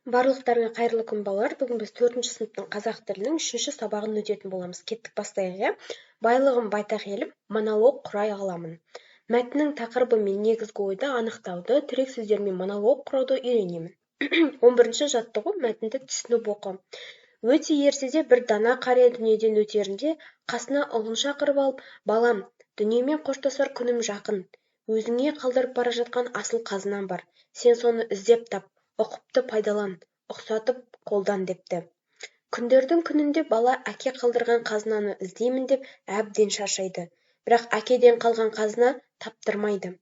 Барлықтарыңа қайырлы күн балалар. Бүгін біз 4-ші сыныптың қазақ тілінің 3-ші сабағын өтетін боламыз. Кеттік бастайық, иә? Байлығым байтақ елім, монолог құрай аламын. Мәтіннің тақырыбы мен негізгі ойды анықтауды, тірек сөздермен монолог құрауды үйренемін. 11-ші жаттығу мәтінді түсініп оқы. Өте ертеде бір дана қария дүниеден өтерінде қасына ұлын шақырып алып, балам, дүниемен қоштасар күнім жақын. Өзіңе қалдырып бара жатқан асыл қазынам бар. Сен соны іздеп тап, ұқыпты пайдалан, ұқсатып қолдан депті. Күндердің күнінде бала әке қалдырған қазынаны іздеймін деп әбден шаршайды. Бірақ әкеден қалған қазына таптырмайды.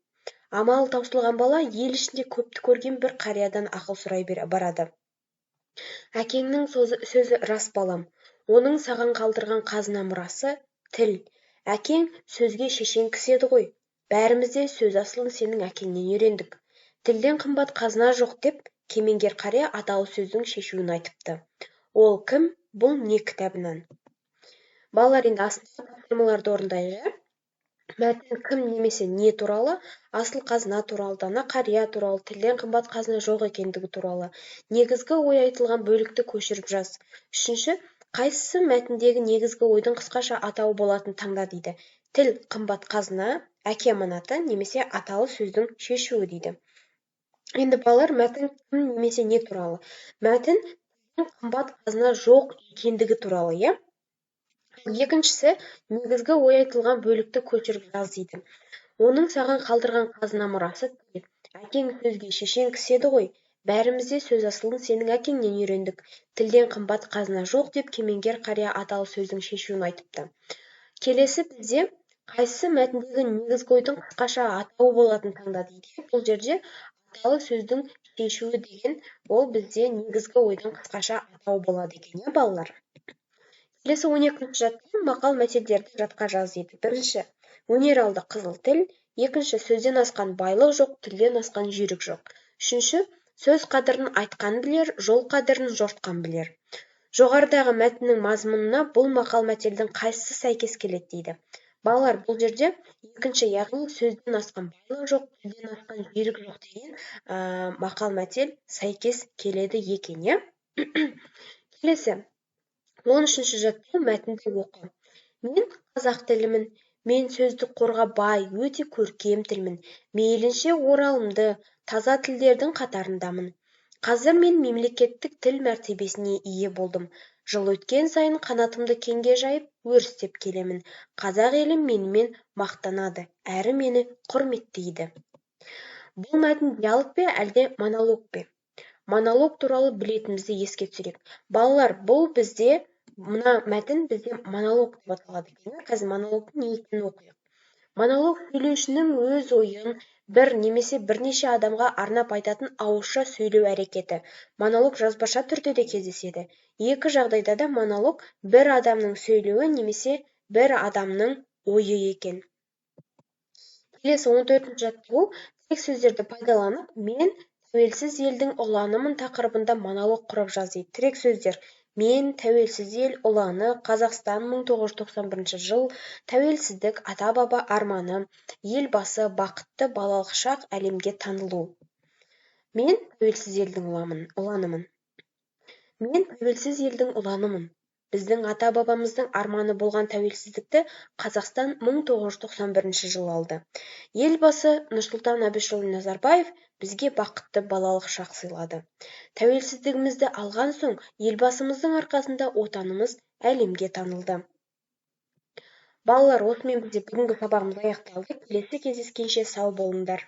Амалы таусылған бала ел ішінде көпті көрген бір қариядан ақыл сұрай барады. Әкеңнің сөзі рас балам. Оның саған қалдырған қазына мұрасы тіл. Әкең сөзге шешен кісі еді ғой. Бәрімізде сөз асылын сенің әкеңнен үйрендік. Тілден қымбат қазына жоқ деп, кемеңгер қария аталы сөздің шешуін айтыпты. Ол кім? Бұл не кітабынан? Балалар, енді астындағы тапсырмаларды орындайық. Мәтін кім немесе не туралы? Асыл қазына туралы, дана қария туралы, тілден қымбат қазына жоқ екендігі туралы. Негізгі ой айтылған бөлікті көшіріп жаз. Үшінші, қайсысы мәтіндегі негізгі ойдың қысқаша атауы болатын таңда дейді. Тіл қымбат қазына, әке аманаты немесе аталы сөздің шешуі дейді. Енді балалар, мәтін кім немесе не туралы? Мәтін қымбат қазына жоқ екендігі туралы, иә? Екіншісі, негізгі ой айтылған бөлікті көшіріп жаз дейді. Оның саған қалдырған қазына мұрасы тіл. Әкең сөзге шешен кісі еді ғой. Бәрімізде сөз асылын сенің әкеңнен үйрендік. Тілден қымбат қазына жоқ деп, кемеңгер қария аталы сөздің шешуін айтыпты. Келесі бізде қайсысы мәтіндегі негізгі ойдың қысқаша атауы болатын таңда дейді. Бұл жерде аталы сөздің шешуі деген ол бізде негізгі ойдың қысқаша атауы болады екен, иә балалар? Келесі 12-ші жаттығу мақал мәтелдерді жатқа жаз дейді. Бірінші, өнер алды қызыл тіл. Екінші, сөзден асқан байлық жоқ, тілден асқан жүйрік жоқ. Үшінші, сөз қадірін айтқан білер, жол қадірін жортқан білер. Жоғарыдағы мәтіннің мазмұнына бұл мақал мәтелдің қайсысы сәйкес келеді дейді. Балалар, бұл жерде екінші, яғни сөзден асқан байлық жоқ, тілден асқан жүйрік жоқ деген мақал мәтел сәйкес келеді екен, иә? Келесі 13-ші жаттығу мәтінді оқы. Мен қазақ тілімін, мен сөздік қорға бай, өте көркем тілмін. Мейлінше оралымды, таза тілдердің қатарындамын. Қазір мен мемлекеттік тіл мәртебесіне ие болдым. Жыл өткен сайын қанатымды кеңге жайып, өрістеп келемін. Қазақ елім менімен мақтанады, әрі мені құрметтейді. Бұл мәтін диалог пе, әлде монолог пе? Монолог туралы білетінімізді еске түсірейік. Балалар, бұл бізде мына мәтін бізде монолог деп аталады екен. Қазір монологтың не екенін оқиық. Монолог сөйлеушінің өз ойын бір немесе бірнеше адамға арнап айтатын ауызша сөйлеу әрекеті. Монолог жазбаша түрде де кездеседі. Екі жағдайда да монолог бір адамның сөйлеуі немесе бір адамның ойы екен. Келесі 14-ші жаттығу тек сөздерді пайдаланып, мен тәуелсіз елдің ұланымын тақырыбында монолог құрып жаз дейді. Тірек сөздер: мен, тәуелсіз ел, ұланы, Қазақстан 1991 жыл, тәуелсіздік, ата-баба арманы, елбасы, бақытты балалық шақ, әлемге танылу. Мен тәуелсіз елдің ұланымын. Мен тәуелсіз елдің ұланымын. Біздің ата-бабамыздың арманы болған тәуелсіздікті Қазақстан 1991 жыл алды. Елбасы Нұрсұлтан Әбішұлы Назарбаев бізге бақытты балалық шақ сыйлады. Тәуелсіздігімізді алған соң, елбасымыздың арқасында отанымыз әлемге танылды. Балалар, осымен бізде бүгінгі сабағымыз аяқталды. Келесі кездескенше сау болыңдар.